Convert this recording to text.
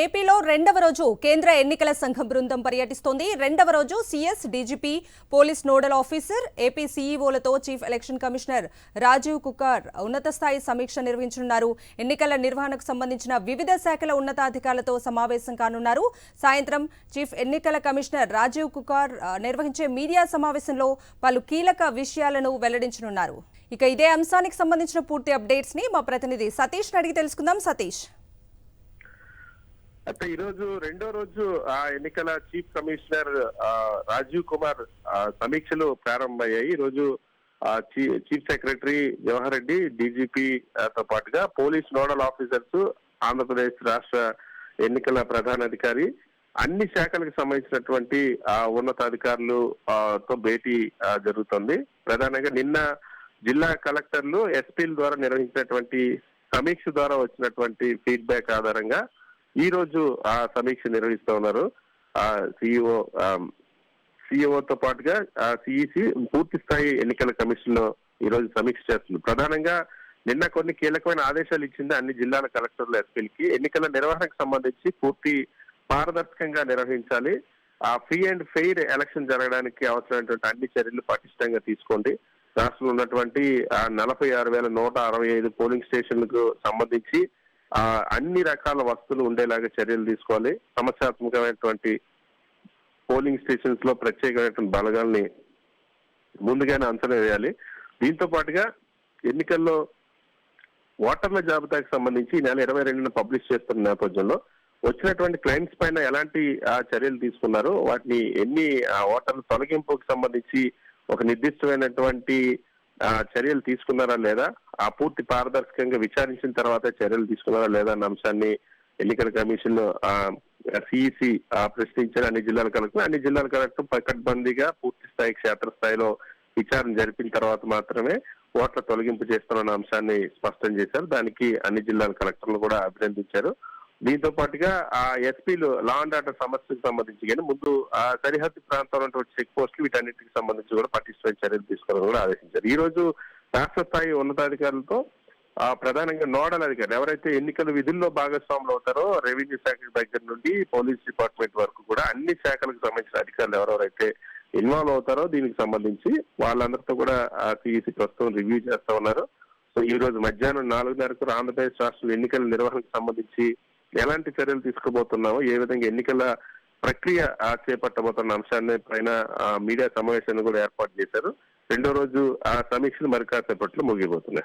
ఏపీలో రెండవ రోజు కేంద్ర ఎన్నికల సంఘం బృందం పర్యటిస్తోంది. రెండవ రోజు CS, DGP, police nodal officer, AP సీఈఓలతో chief election commissioner Rajiv Kumar ఉన్నత స్థాయి సమీక్ష నిర్వహించనున్నారు. ఎన్నికల నిర్వహణకు సంబంధించిన వివిధ శాఖల ఉన్నతాధికారులతో సమావేశం కానున్నారు. సాయంత్రం చీఫ్ ఎన్నికల కమిషనర్ రాజీవ్ కుమార్ నిర్వహించే మీడియా సమావేశంలో పలు కీలక విషయాలను వెల్లడించనున్నారు. ఇక ఇదే అంశానికి సంబంధించిన పూర్తి అప్డేట్స్ ని మా ప్రతినిధి సతీష్ అడిగి తెలుసుకుందాం. సతీష్, అయితే ఈ రోజు రెండో రోజు ఎన్నికల చీఫ్ కమిషనర్ రాజీవ్ కుమార్ సమీక్షలు ప్రారంభమయ్యాయి. ఈ రోజు chief secretary Jawahar Reddy, DGP తో పాటుగా పోలీస్ నోడల్ ఆఫీసర్స్, ఆంధ్రప్రదేశ్ రాష్ట్ర ఎన్నికల ప్రధానాధికారి, అన్ని శాఖలకు సంబంధించినటువంటి ఉన్నతాధికారులు తో భేటీ జరుగుతుంది. ప్రధానంగా నిన్న జిల్లా కలెక్టర్లు, ఎస్పీల ద్వారా నిర్వహించినటువంటి సమీక్ష ద్వారా వచ్చినటువంటి ఫీడ్బ్యాక్ ఆధారంగా ఈ రోజు సమీక్ష నిర్వహిస్తూ ఉన్నారు. సిఇఓతో పాటుగా సిఇసి పూర్తి స్థాయి ఎన్నికల కమిషన్ లో ఈ రోజు సమీక్ష చేస్తుంది. ప్రధానంగా నిన్న కొన్ని కీలకమైన ఆదేశాలు ఇచ్చింది అన్ని జిల్లాల కలెక్టర్లు, ఎస్పీలకి. ఎన్నికల నిర్వహణకు సంబంధించి పూర్తి పారదర్శకంగా నిర్వహించాలి. ఫ్రీ అండ్ ఫెయిర్ ఎలక్షన్ జరగడానికి అవసరమైనటువంటి అన్ని చర్యలు పటిష్టంగా తీసుకోండి. రాష్ట్రంలో ఉన్నటువంటి 46,165 పోలింగ్ స్టేషన్లకు సంబంధించి అన్ని రకాల వస్తువులు ఉండేలాగా చర్యలు తీసుకోవాలి. సమస్యాత్మకమైనటువంటి పోలింగ్ స్టేషన్స్ లో ప్రత్యేకమైనటువంటి బలగాల్ని ముందుగానే అంచనా వేయాలి. దీంతో పాటుగా ఎన్నికల్లో ఓటర్ల జాబితాకి సంబంధించి ఈ నెల 22న పబ్లిష్ చేస్తున్న నేపథ్యంలో వచ్చినటువంటి క్లైమ్స్ పైన ఎలాంటి చర్యలు తీసుకున్నారు, వాటిని ఎన్ని ఓటర్ల తొలగింపుకు సంబంధించి ఒక నిర్దిష్టమైనటువంటి చర్యలు తీసుకున్నారా లేదా, పూర్తి పారదర్శకంగా విచారించిన తర్వాత చర్యలు తీసుకున్నారా లేదా అన్న అంశాన్ని ఎన్నికల కమిషన్ సిఇసి ప్రశ్నించిన అన్ని జిల్లాల కలెక్టర్ పకడ్బందీగా పూర్తి స్థాయి క్షేత్రస్థాయిలో విచారణ జరిపిన తర్వాత మాత్రమే ఓట్ల తొలగింపు చేస్తున్న అంశాన్ని స్పష్టం చేశారు. దానికి అన్ని జిల్లాల కలెక్టర్లు కూడా అభినందించారు. దీంతో పాటుగా ఎస్పీలు లా అండ్ ఆర్డర్ సమస్యకు సంబంధించి కానీ ముందు సరిహద్దు ప్రాంతంలో ఉన్నటువంటి చెక్ పోస్టులు వీటన్నిటికి సంబంధించి కూడా పటిష్టమైన చర్యలు తీసుకోవాలని కూడా ఆదేశించారు. ఈ రోజు రాష్ట్ర స్థాయి ఉన్నతాధికారులతో ప్రధానంగా నోడల్ అధికారులు ఎవరైతే ఎన్నికల విధుల్లో భాగస్వాములు అవుతారో, రెవెన్యూ శాఖ దగ్గర నుండి పోలీస్ డిపార్ట్మెంట్ వరకు కూడా అన్ని శాఖలకు సంబంధించిన అధికారులు ఎవరెవరైతే ఇన్వాల్వ్ అవుతారో దీనికి సంబంధించి వాళ్ళందరితో కూడా సిఇసి ప్రస్తుతం రివ్యూ చేస్తా ఉన్నారు. సో ఈ రోజు మధ్యాహ్నం 4:30 ఆంధ్రప్రదేశ్ రాష్ట్ర ఎన్నికల నిర్వహణకు సంబంధించి ఎలాంటి చర్యలు తీసుకోబోతున్నామో, ఏ విధంగా ఎన్నికల ప్రక్రియ చేపట్టబోతున్న అంశాన్ని పైన మీడియా సమావేశాన్ని కూడా ఏర్పాటు చేశారు. రెండో రోజు సమీక్షలు మరి కాసేపట్లో ముగిపోతున్నాయి.